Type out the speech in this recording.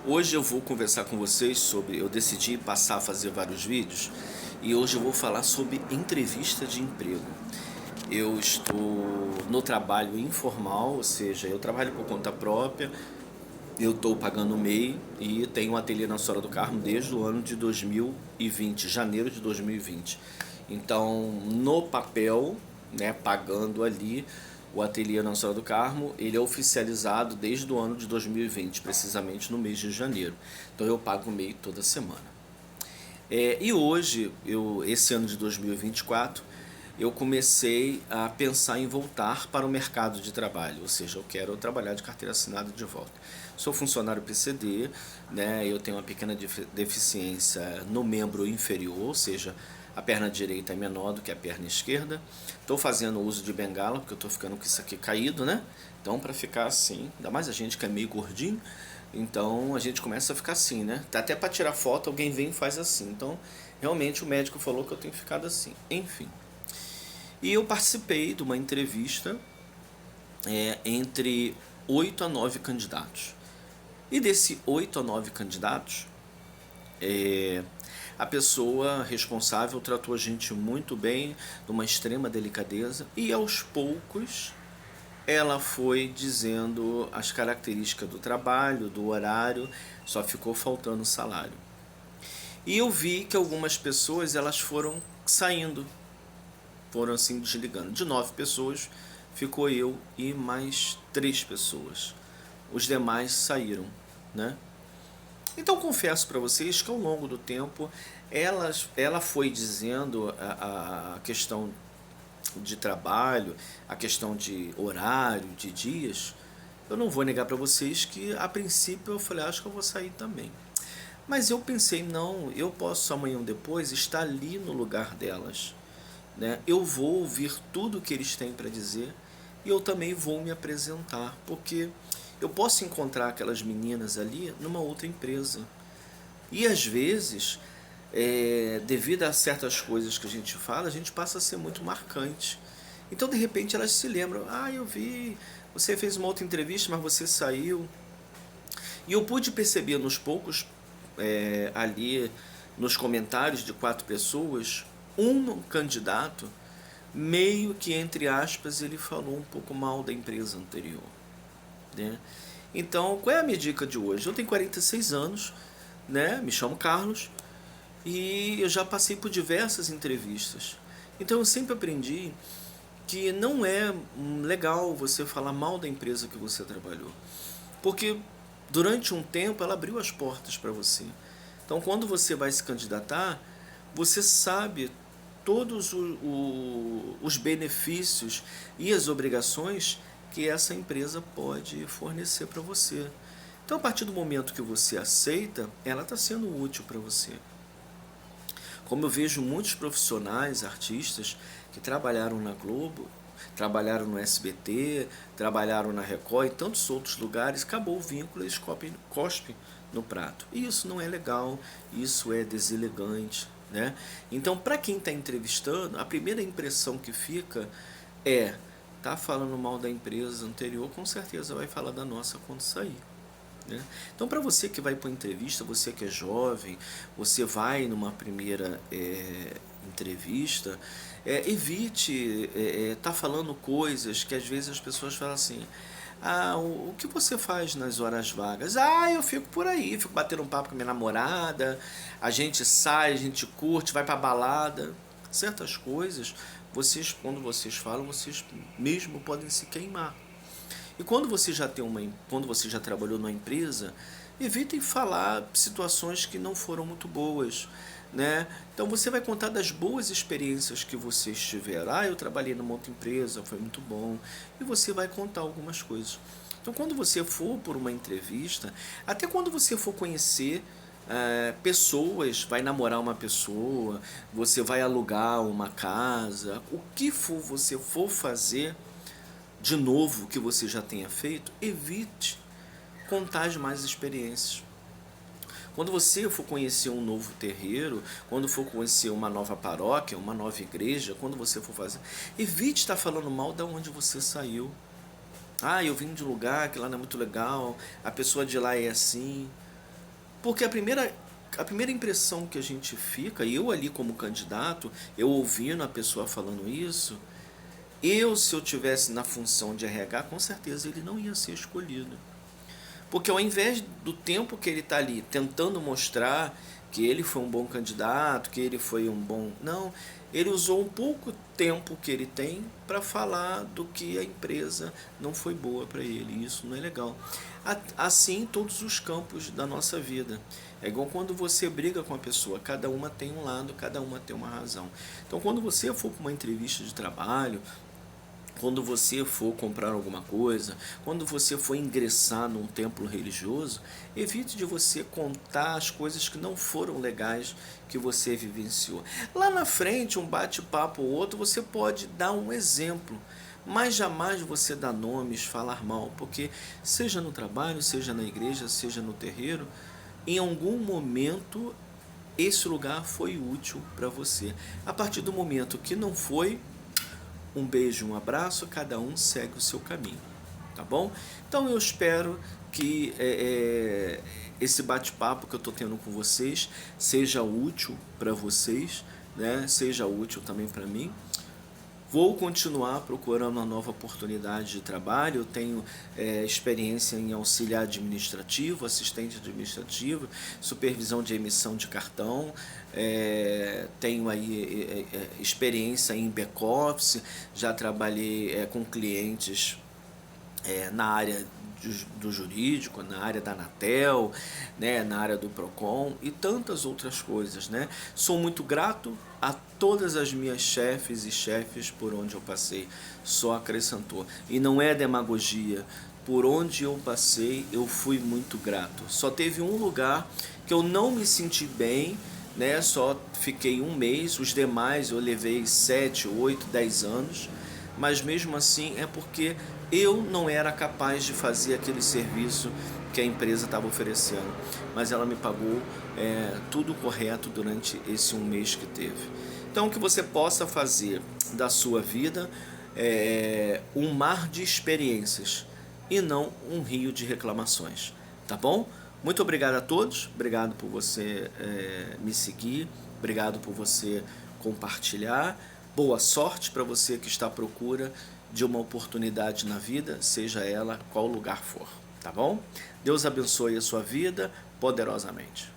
Hoje eu vou conversar com vocês sobre. Eu decidi passar a fazer vários vídeos e hoje eu vou falar sobre entrevista de emprego. Eu estou no trabalho informal, ou seja, eu trabalho por conta própria, eu estou pagando o MEI e tenho um ateliê na Soura do Carmo desde o ano de 2020, janeiro de 2020. Então, no papel, né, pagando ali, o ateliê na Soura do Carmo, ele é oficializado desde o ano de 2020, precisamente no mês de janeiro. Então eu pago o MEI toda semana. E hoje, esse ano de 2024, eu comecei a pensar em voltar para o mercado de trabalho, ou seja, eu quero trabalhar de carteira assinada de volta. Sou funcionário PCD, né, eu tenho uma pequena deficiência no membro inferior, ou seja, a perna direita é menor do que a perna esquerda. Estou fazendo uso de bengala, porque eu estou ficando com isso aqui caído, né? Então, para ficar assim, ainda mais a gente que é meio gordinho, então a gente começa a ficar assim, né? Até para tirar foto, alguém vem e faz assim. Então, realmente o médico falou que eu tenho ficado assim. Enfim. E eu participei de uma entrevista entre 8 a 9 candidatos. E desse 8 a 9 candidatos, a pessoa responsável tratou a gente muito bem, numa extrema delicadeza, e aos poucos ela foi dizendo as características do trabalho, do horário, só ficou faltando o salário. E eu vi que algumas pessoas elas foram saindo, foram assim desligando. De 9 pessoas, ficou eu e mais 3 pessoas. Os demais saíram, né? Então confesso para vocês que ao longo do tempo ela foi dizendo a questão de trabalho, a questão de horário, de dias. Eu não vou negar para vocês que a princípio eu falei, acho que eu vou sair também. Mas eu pensei, não, eu posso amanhã ou depois estar ali no lugar delas, né? Eu vou ouvir tudo o que eles têm para dizer e eu também vou me apresentar, porque eu posso encontrar aquelas meninas ali numa outra empresa. E às vezes, devido a certas coisas que a gente fala, a gente passa a ser muito marcante. Então, de repente, elas se lembram: ah, eu vi, você fez uma outra entrevista, mas você saiu. E eu pude perceber nos poucos, ali nos comentários de 4 pessoas, um candidato, meio que entre aspas, ele falou um pouco mal da empresa anterior, né? Então, qual é a minha dica de hoje? Eu tenho 46 anos, né? Me chamo Carlos e eu já passei por diversas entrevistas. Então, eu sempre aprendi que não é legal você falar mal da empresa que você trabalhou, porque durante um tempo ela abriu as portas para você. Então, quando você vai se candidatar, você sabe todos os benefícios e as obrigações que essa empresa pode fornecer para você. Então, a partir do momento que você aceita, ela está sendo útil para você. Como eu vejo muitos profissionais, artistas, que trabalharam na Globo, trabalharam no SBT, trabalharam na Record e tantos outros lugares, acabou o vínculo e eles cospem no prato. E isso não é legal, isso é deselegante, né? Então, para quem está entrevistando, a primeira impressão que fica é: tá falando mal da empresa anterior, com certeza vai falar da nossa quando sair, né? Então, para você que vai para uma entrevista, você que é jovem, você vai numa primeira entrevista, evite tá falando coisas que às vezes as pessoas falam assim: ah, o que você faz nas horas vagas? Ah, eu fico por aí, fico batendo um papo com minha namorada, a gente sai, a gente curte, vai pra balada. Certas coisas, vocês, quando vocês falam, vocês mesmo podem se queimar. E quando você já trabalhou numa empresa, evitem falar situações que não foram muito boas, né? Então você vai contar das boas experiências que vocês tiveram. Ah, eu trabalhei numa outra empresa, foi muito bom. E você vai contar algumas coisas. Então, quando você for por uma entrevista, até quando você for conhecer pessoas, vai namorar uma pessoa, você vai alugar uma casa, o que for você for fazer de novo que você já tenha feito, evite contar as mais experiências. Quando você for conhecer um novo terreiro, quando for conhecer uma nova paróquia, uma nova igreja, quando você for fazer, evite estar falando mal de onde você saiu. Ah, eu vim de um lugar que lá não é muito legal, a pessoa de lá é assim. Porque a primeira impressão que a gente fica, e eu ali como candidato, eu ouvindo a pessoa falando isso, se eu tivesse na função de RH, com certeza ele não ia ser escolhido. Porque ao invés do tempo que ele está ali tentando mostrar que ele foi um bom candidato, que ele foi um bom... Não, ele usou um pouco tempo que ele tem para falar do que a empresa não foi boa para ele. E isso não é legal. Assim em todos os campos da nossa vida. É igual quando você briga com a pessoa, cada uma tem um lado, cada uma tem uma razão. Então quando você for para uma entrevista de trabalho, quando você for comprar alguma coisa, quando você for ingressar num templo religioso, evite de você contar as coisas que não foram legais que você vivenciou. Lá na frente, um bate-papo ou outro, você pode dar um exemplo, mas jamais você dar nomes, falar mal, porque seja no trabalho, seja na igreja, seja no terreiro, em algum momento esse lugar foi útil para você. A partir do momento que não foi, um beijo, um abraço, cada um segue o seu caminho, tá bom? Então eu espero que esse bate-papo que eu estou tendo com vocês seja útil para vocês, né? Seja útil também para mim. Vou continuar procurando uma nova oportunidade de trabalho. Eu tenho experiência em auxiliar administrativo, assistente administrativo, supervisão de emissão de cartão, tenho aí experiência em back-office, já trabalhei com clientes na área do jurídico, na área da Anatel, né, na área do Procon e tantas outras coisas, né? Sou muito grato a todas as minhas chefes e chefes por onde eu passei, só acrescentou. E não é demagogia, por onde eu passei eu fui muito grato. Só teve um lugar que eu não me senti bem, né? Só fiquei um mês, os demais eu levei 7, 8, 10 anos, mas mesmo assim é porque eu não era capaz de fazer aquele serviço que a empresa estava oferecendo, mas ela me pagou tudo correto durante esse um mês que teve. Então que você possa fazer da sua vida um mar de experiências e não um rio de reclamações, tá bom? Muito obrigado a todos, obrigado por você me seguir, obrigado por você compartilhar. Boa sorte para você que está à procura de uma oportunidade na vida, seja ela qual lugar for, tá bom? Deus abençoe a sua vida poderosamente.